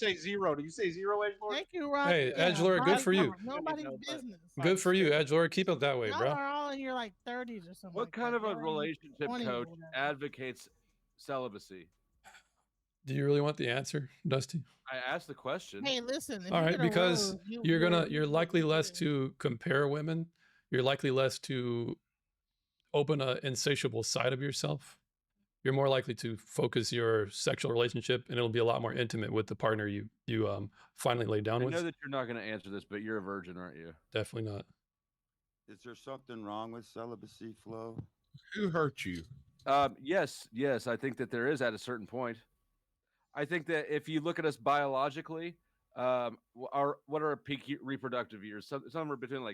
say zero? Did you say zero, Edgelord? Thank you, Rob. Hey, Edgelord, good for you. Nobody's business. Good for you, Edgelord. Keep it that way, Y'all bro. are all in your like 30s or something. What like kind that. of a Y'all are relationship 20 or coach whatever. advocates celibacy? Do you really want the answer, Dusty? I asked the question. Hey, listen. If All you right, get a because rose, you're likely less to compare women. You're likely less to open an insatiable side of yourself. You're more likely to focus your sexual relationship, and it'll be a lot more intimate with the partner you finally lay down with. I know that you're not going to answer this, but you're a virgin, aren't you? Definitely not. Is there something wrong with celibacy, Flo? Who hurt you? Yes. I think that there is at a certain point. I think that if you look at us biologically, what are our peak reproductive years? Somewhere between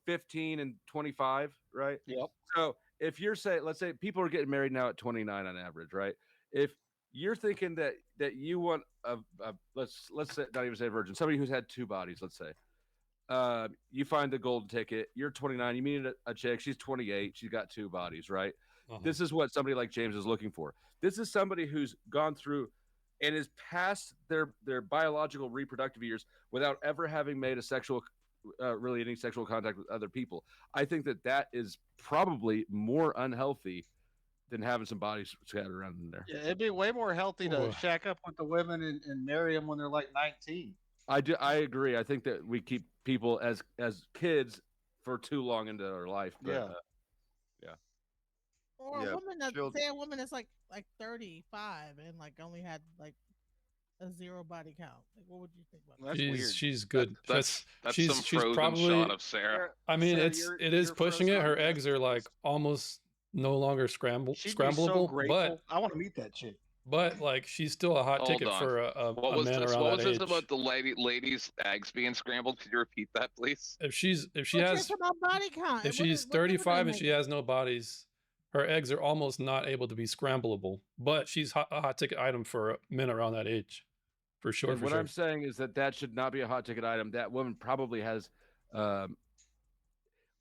15 and 25, right? Yep. So if you're let's say people are getting married now at 29 on average, right? If you're thinking that you want let's say, not even say virgin, somebody who's had two bodies, let's say, you find the golden ticket. You're 29. You meet a chick. She's 28. She's got two bodies, right? This is what somebody like James is looking for. This is somebody who's gone through and is past their biological reproductive years without ever having made a really any sexual contact with other people. I think that is probably more unhealthy than having some bodies scattered around in there. Yeah, it'd be way more healthy to shack up with the women and marry them when they're like 19. I agree. I think that we keep people as kids for too long into their life. But, Or a woman that's like 35 and like only had like a zero body count. Like, what would you think about that? That's weird. She's good. That's she's some frozen probably shot of Sarah. I mean, Sarah, it is you're pushing it. frozen Her on eggs are like almost no longer scramblable. She'd be so Scrambleable, grateful. but I want to meet that chick. but like she's still a hot Hold ticket on. for a What was man this? around What that was this age. about the ladies' eggs being scrambled? Could you repeat that, please? If she What's has about body count? if she's 35 and she has no bodies, her eggs are almost not able to be scrambleable. But she's a hot ticket item for men around that age, for sure. And what I'm saying is that should not be a hot ticket item. That woman probably has.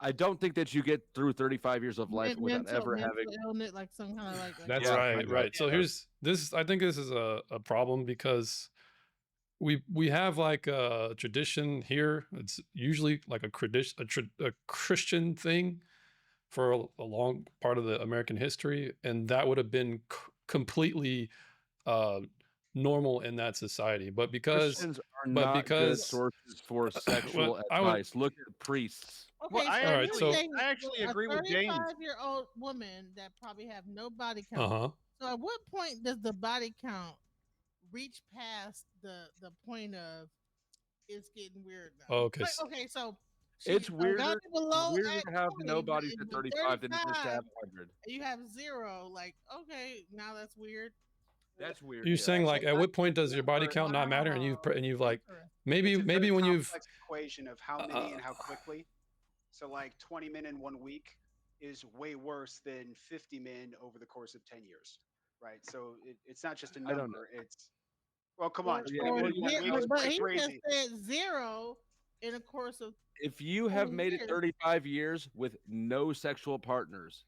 I don't think that you get through 35 years of life without ever having illness, like some kind of like. That's right. So here's this. I think this is a problem because we have like a tradition here. It's usually like a Christian thing for a long part of the American history, and that would have been completely normal in that society. But because Christians are not good sources for sexual advice. Look at priests. Okay, well, I actually agree with James. A 35-year-old woman that probably have no body count. So at what point does the body count reach past the point of it's getting weird now? Okay. Okay, so it's weirder to have no bodies at 35 than it is to have 100. You have zero. Like, okay, now that's weird. That's weird. You're saying like at what point does your body count not matter, and you've like maybe when you've equation of how many and how quickly. So like 20 men in 1 week is way worse than 50 men over the course of 10 years, right? So it's not just a number. It's come on. But he just said zero in a course of. If you have made it 35 years with no sexual partners,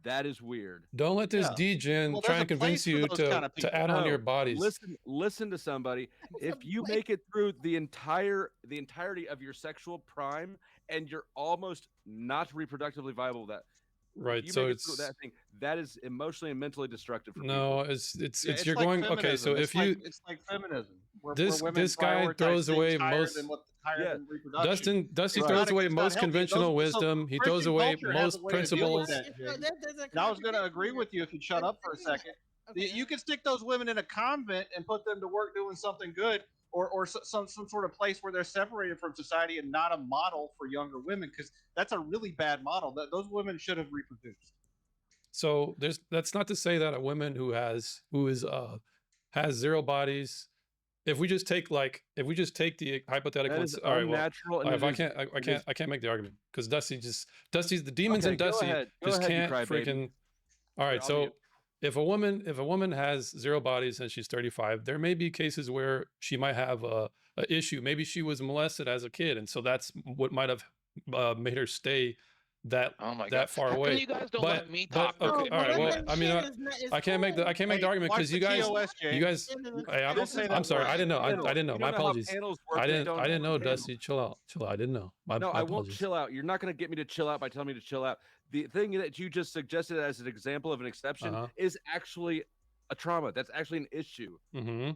that is weird. Don't let this degen try and convince you to add on your bodies. Listen to somebody. If you make it through the entirety of your sexual prime and you're almost not reproductively viable, right. So it's that is emotionally and mentally destructive. It's you're like going feminism. okay. So it's it's like feminism. This guy throws away most. Dusty throws away most conventional wisdom. He throws away most principles. And I was going to agree with you if you shut up for a second. Okay. You can stick those women in a convent and put them to work doing something good, or some sort of place where they're separated from society and not a model for younger women, because that's a really bad model. That those women should have reproduced. So that's not to say that a woman who has zero bodies. If we just take the hypothetical, all right, well, I can't make the argument because Dusty's the demons in Dusty just can't freaking. All right, so if a woman has zero bodies and she's 35, there may be cases where she might have a issue. Maybe she was molested as a kid, and so that's what might have made her stay that Oh my that God. far How away. come you guys don't let me but talk for okay, all right. Well, I mean, I can't make the argument watch because the you guys, TOS, you James. guys. Hey, Don't say that I'm sorry. word. I didn't know. I Panel. didn't know. You My don't know how apologies. panels work I when you didn't. don't I didn't know know, panels. Dusty. Chill out. Chill out. I didn't know. My No, I won't apologies. chill out. You're not going to get me to chill out by telling me to chill out. The thing that you just suggested as an example of an exception is actually a trauma. That's actually an issue. Mm-hmm.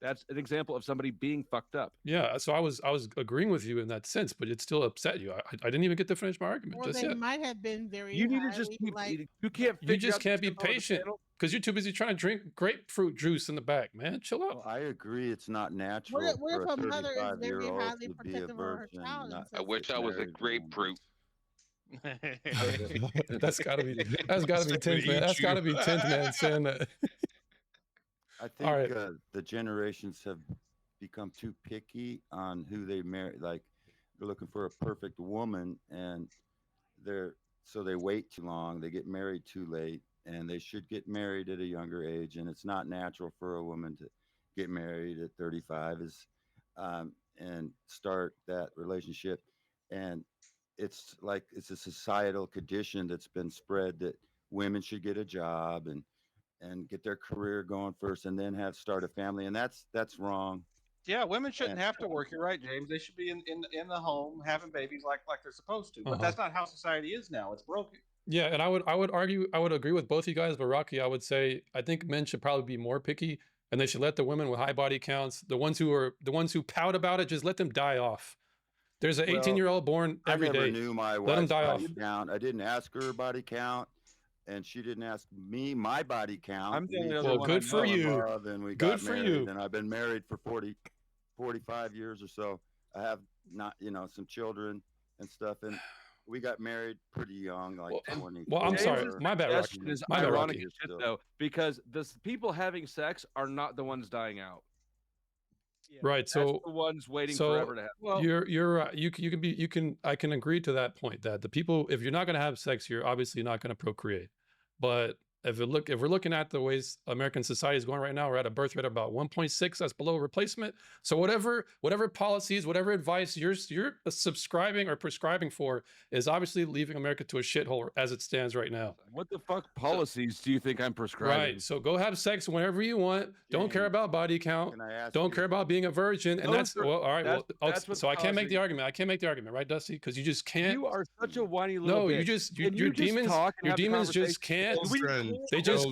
That's an example of somebody being fucked up. Yeah, so I was agreeing with you in that sense, but it still upset you. I didn't even get to finish my argument Or just they yet. might have been very. You need to just keep. You can't. You figure just out the can't be tempo of the patient panel. because you're too busy trying to drink grapefruit juice in the back, man. Chill out. Well, I agree. It's not natural What for if a a mother is very 35-year-old highly to be a protective of her virgin. child? Not I wish get I was a married to one. grapefruit. That's gotta be 10th man. That's gotta be 10th man saying that. I think All right. The generations have become too picky on who they marry. Like they're looking for a perfect woman, and so they wait too long. They get married too late, and they should get married at a younger age. And it's not natural for a woman to get married at 35 and start that relationship. And it's like it's a societal condition that's been spread that women should get a job and get their career going first and then start a family, and that's wrong. Yeah, women shouldn't have to work. You're right, James. They should be in the home having babies like they're supposed to. But that's not how society is now. It's broken. Yeah, and I would argue, I would agree with both you guys, but Rocky, I would say I think men should probably be more picky, and they should let the women with high body counts, the ones who pout about it, just let them die off. There's an 18-year-old born every day. I never knew my wife's body count. I didn't ask her body count, and she didn't ask me my body count. I'm the only well, good for you. And we good got for married, you. and I've been married for 45 years or so. I have not, some children and stuff, and we got married pretty young, like 20. Well, I'm sorry. My bad, Rocky. Is My bad, ironic Rocky. as shit, though, because the people having sex are not the ones dying out. Right. That's So the ones waiting forever to have. Well, I can agree to that point that the people, if you're not going to have sex, you're obviously not going to procreate. But if we're looking at the ways American society is going right now, we're at a birth rate of about 1.6. That's below replacement. So whatever policies, whatever advice you're subscribing or prescribing for is obviously leaving America to a shithole as it stands right now. What the fuck policies do you think I'm prescribing? Right. So go have sex whenever you want. Don't care about body count. Don't care about being a virgin. And that's well, all right. So I can't make the argument. I can't make the argument, right, Dusty? Because you just can't. You are such a whiny little bitch. No, your demons just can't. They just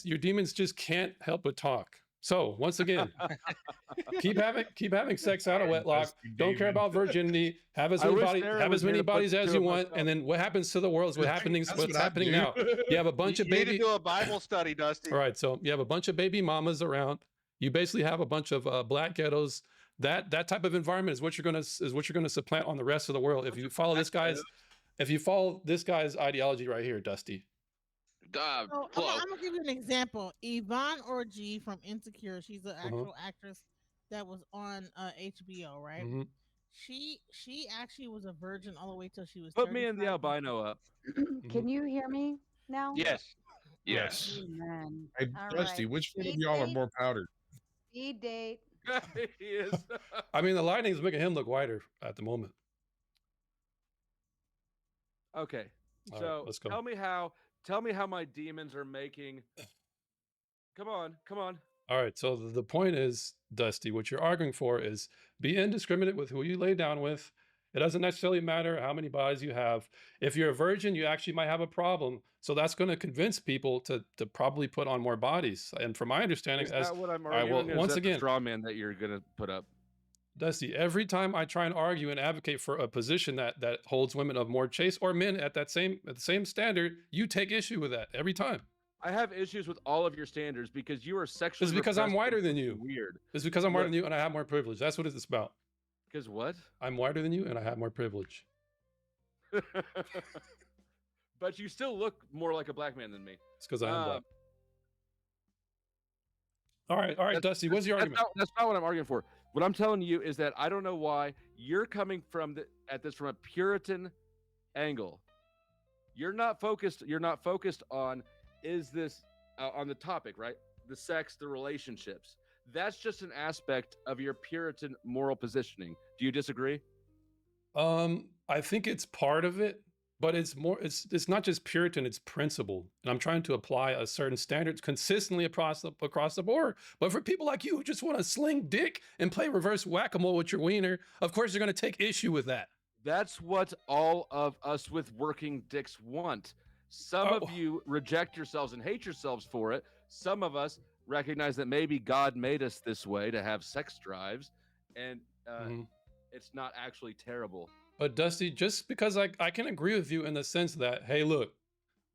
your demons just can't help but talk. So once again, keep having sex out of wedlock. Don't care about virginity. Have as many bodies as you want, and then what happens to the world is what's happening now. You have a bunch of baby. You need to do a Bible study, Dusty. All right, so you have a bunch of baby mamas around. You basically have a bunch of black ghettos. That type of environment is what you're gonna supplant on the rest of the world if you follow this guy's ideology right here, Dusty. I'm gonna give you an example. Yvonne Orji from Insecure. She's an actual actress that was on HBO, right? Mm-hmm. She actually was a virgin all the way till she was. Put me and the albino up. Can you hear me now? Yes. Yes. Amen. Hey, Dusty, which one of y'all are more powdered? Speed date. He is. I mean, the lighting is making him look whiter at the moment. Okay, All so right, let's go. Tell me how my demons are making. Come on. All right, so the point is, Dusty, what you're arguing for is be indiscriminate with who you lay down with. It doesn't necessarily matter how many bodies you have. If you're a virgin, you actually might have a problem. So that's going to convince people to probably put on more bodies. And from my understanding, is that what I'm arguing? well, once again, the straw man that you're going to put up. Dusty, every time I try and argue and advocate for a position that holds women of more chaste or men at the same standard, you take issue with that every time. I have issues with all of your standards because you are sexually. It's because I'm whiter than you. Weird. It's because I'm whiter than you and I have more privilege. That's what it's about. Because what? I'm whiter than you and I have more privilege. But you still look more like a black man than me. It's because I am black. All right, Dusty. What's your argument? That's not what I'm arguing for. What I'm telling you is that I don't know why you're coming at this from a Puritan angle. You're not focused on is this on the topic, right? The sex, the relationships. That's just an aspect of your Puritan moral positioning. Do you disagree? I think it's part of it, but it's more. It's not just Puritan. It's principle, and I'm trying to apply a certain standards consistently across the board. But for people like you who just want to sling dick and play reverse whack-a-mole with your wiener, of course you're going to take issue with that. That's what all of us with working dicks want. Some of you reject yourselves and hate yourselves for it. Some of us recognize that maybe God made us this way to have sex drives, and it's not actually terrible. But Dusty, just because I can agree with you in the sense that, hey, look,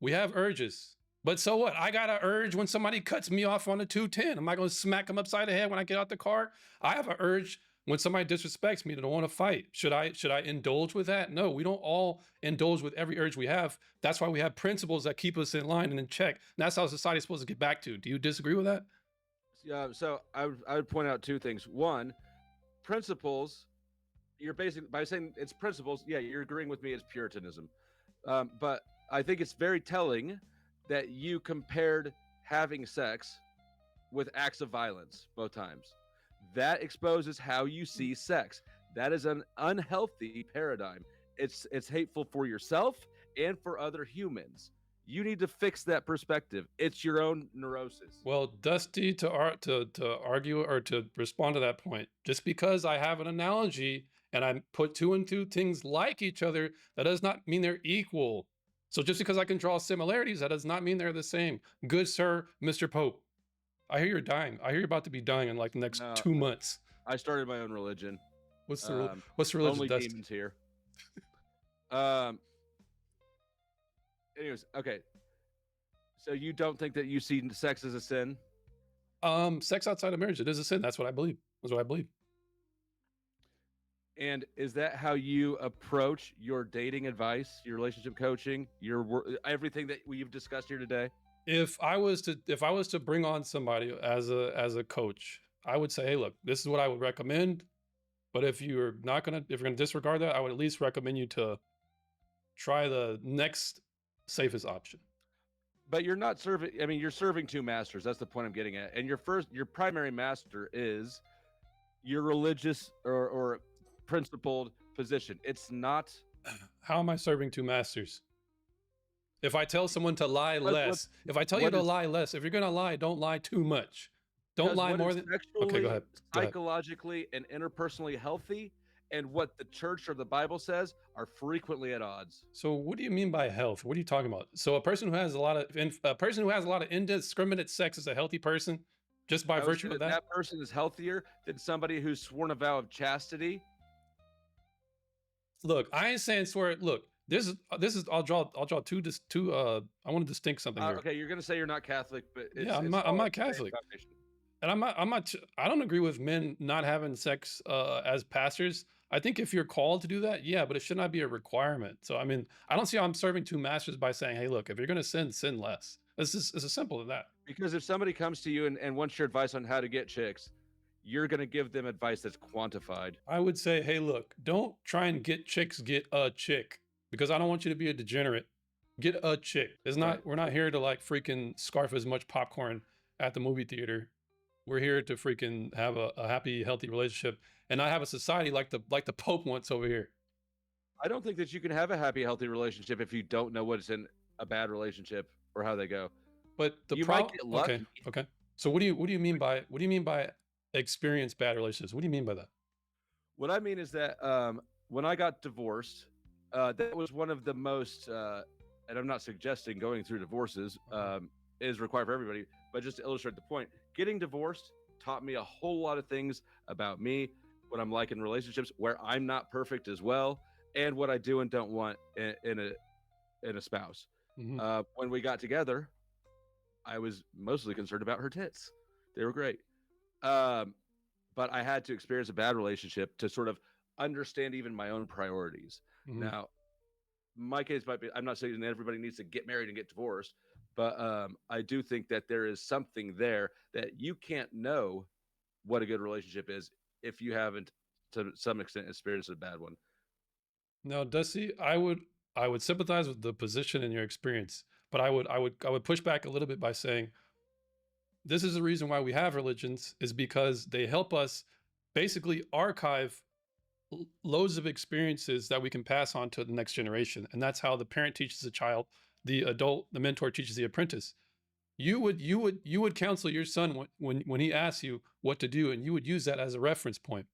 we have urges. But so what? I got an urge when somebody cuts me off on a 210. Am I going to smack them upside the head when I get out the car? I have an urge when somebody disrespects me to want to fight. Should I indulge with that? No, we don't all indulge with every urge we have. That's why we have principles that keep us in line and in check. And that's how society's supposed to get back to. Do you disagree with that? So I would point out two things. One, principles. You're basically, by saying it's principles, yeah, you're agreeing with me, it's Puritanism. But I think it's very telling that you compared having sex with acts of violence both times. That exposes how you see sex. That is an unhealthy paradigm. It's hateful for yourself and for other humans. You need to fix that perspective. It's your own neurosis. Well, Dusty, to argue or to respond to that point, just because I have an analogy and I put two and two things like each other, that does not mean they're equal. So just because I can draw similarities, that does not mean they're the same. Good sir, Mr. Pope. I hear you're dying. I hear you're about to be dying in like the next 2 months. I started my own religion. What's the religion? Only Dusty? Demons here. Anyways, okay. So you don't think that you see sex as a sin? Sex outside of marriage, it is a sin. That's what I believe. That's what I believe. And is that how you approach your dating advice, your relationship coaching, your everything that we've discussed here today? If I was to bring on somebody as a coach, I would say, hey, look, this is what I would recommend. But if you're gonna disregard that, I would at least recommend you to try the next safest option. But you're not serving. I mean, you're serving two masters. That's the point I'm getting at. And your primary master is your religious or principled position. It's not. How am I serving two masters? If I tell someone to lie less, if I tell you to lie less, if you're going to lie, don't lie too much. Don't lie more than. Okay, go ahead. Psychologically and interpersonally healthy, and what the church or the Bible says are frequently at odds. So, what do you mean by health? What are you talking about? So, a person who has a lot of indiscriminate sex is a healthy person, just by virtue of that. That person is healthier than somebody who's sworn a vow of chastity. Look, I ain't saying swear. Look. This is. I'll draw two. I want to distinct something here. Okay, you're gonna say you're not Catholic, but I'm not Catholic, and I'm not. I don't agree with men not having sex as pastors. I think if you're called to do that, yeah, but it should not be a requirement. So I mean, I don't see how I'm serving two masters by saying, hey, look, if you're gonna sin less. It's as simple as that. Because if somebody comes to you and wants your advice on how to get chicks, you're going to give them advice that's quantified. I would say, hey, look, don't try and get chicks, get a chick. Because I don't want you to be a degenerate. Get a chick. It's not. Right. We're not here to like freaking scarf as much popcorn at the movie theater. We're here to freaking have a happy, healthy relationship, and not have a society like the Pope wants over here. I don't think that you can have a happy, healthy relationship if you don't know what's in a bad relationship or how they go. But you might get lucky. Okay. So what do you mean by experience bad relationships? What do you mean by that? What I mean is that when I got divorced. That was one of the most, and I'm not suggesting going through divorces is required for everybody, but just to illustrate the point, getting divorced taught me a whole lot of things about me, what I'm like in relationships, where I'm not perfect as well, and what I do and don't want in a spouse. Mm-hmm. When we got together, I was mostly concerned about her tits. They were great. But I had to experience a bad relationship to sort of understand even my own priorities. Mm-hmm. Now, my case might be, I'm not saying that everybody needs to get married and get divorced, but I do think that there is something there that you can't know what a good relationship is if you haven't, to some extent, experienced a bad one. Now, Dusty, I would sympathize with the position in your experience, but I would push back a little bit by saying, this is the reason why we have religions, is because they help us basically archive loads of experiences that we can pass on to the next generation, and that's how the parent teaches the child, the adult, the mentor teaches the apprentice. You would counsel your son when he asks you what to do, and you would use that as a reference point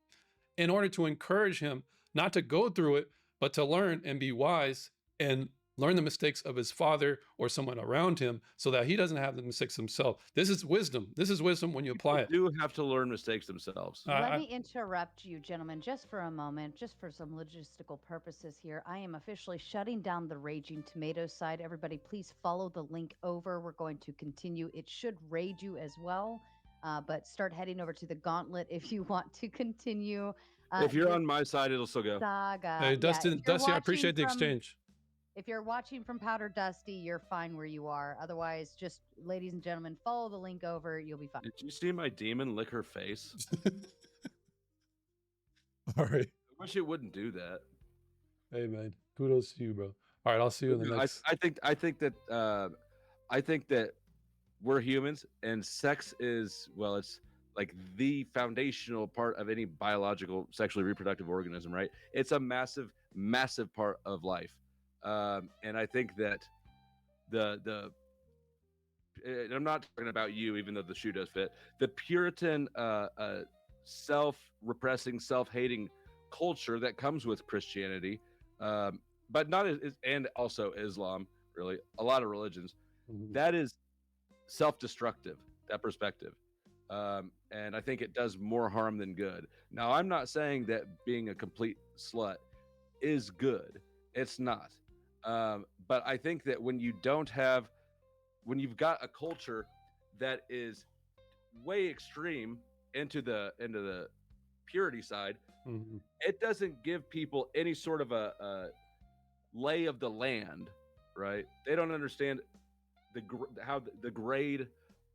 in order to encourage him not to go through it, but to learn and be wise and learn the mistakes of his father or someone around him so that he doesn't have the mistakes himself. This is wisdom. This is wisdom when you apply it. Do have to learn mistakes themselves. Let me interrupt you, gentlemen, just for a moment, just for some logistical purposes here. I am officially shutting down the Raging Tomatoes side. Everybody, please follow the link over. We're going to continue. It should raid you as well, but start heading over to the Gauntlet if you want to continue. If you're on my side, it'll still go. Saga. Hey, Dusty, I appreciate the exchange. If you're watching from Powder Dusty, you're fine where you are. Otherwise, just, ladies and gentlemen, follow the link over. You'll be fine. Did you see my demon lick her face? All right. I wish it wouldn't do that. Hey, man. Kudos to you, bro. All right, I'll see you in the next. I think that we're humans, and sex is, well, it's like the foundational part of any biological, sexually reproductive organism, right? It's a massive, massive part of life. And I think that and I'm not talking about you, even though the shoe does fit, the Puritan, self-repressing, self-hating culture that comes with Christianity, but not and also Islam, really, a lot of religions, that is self-destructive, that perspective. And I think it does more harm than good. Now, I'm not saying that being a complete slut is good. It's not. But I think that when you've got a culture that is way extreme into the purity side, it doesn't give people any sort of a lay of the land, right? They don't understand how the grade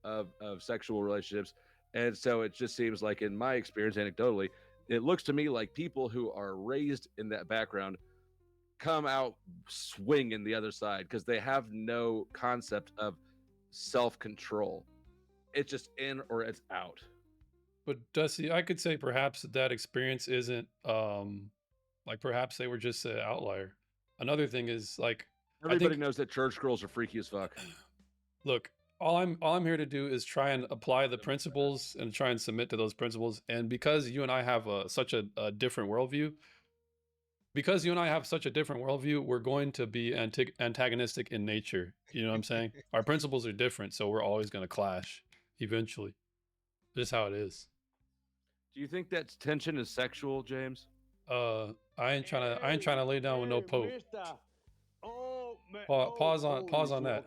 of sexual relationships, and so it just seems like, in my experience, anecdotally, it looks to me like people who are raised in that background come out swinging the other side because they have no concept of self-control. It's just in or it's out. But Dusty, I could say perhaps that experience isn't like, perhaps they were just an outlier. Another thing is, like, everybody knows that church girls are freaky as fuck. Look, all I'm here to do is try and apply the principles and try and submit to those principles. And because you and I have such a different worldview, we're going to be antagonistic in nature. You know what I'm saying? Our principles are different, so we're always going to clash eventually. Just how it is. Do you think that tension is sexual, James? I ain't trying to lay down with no pope. Pause on that.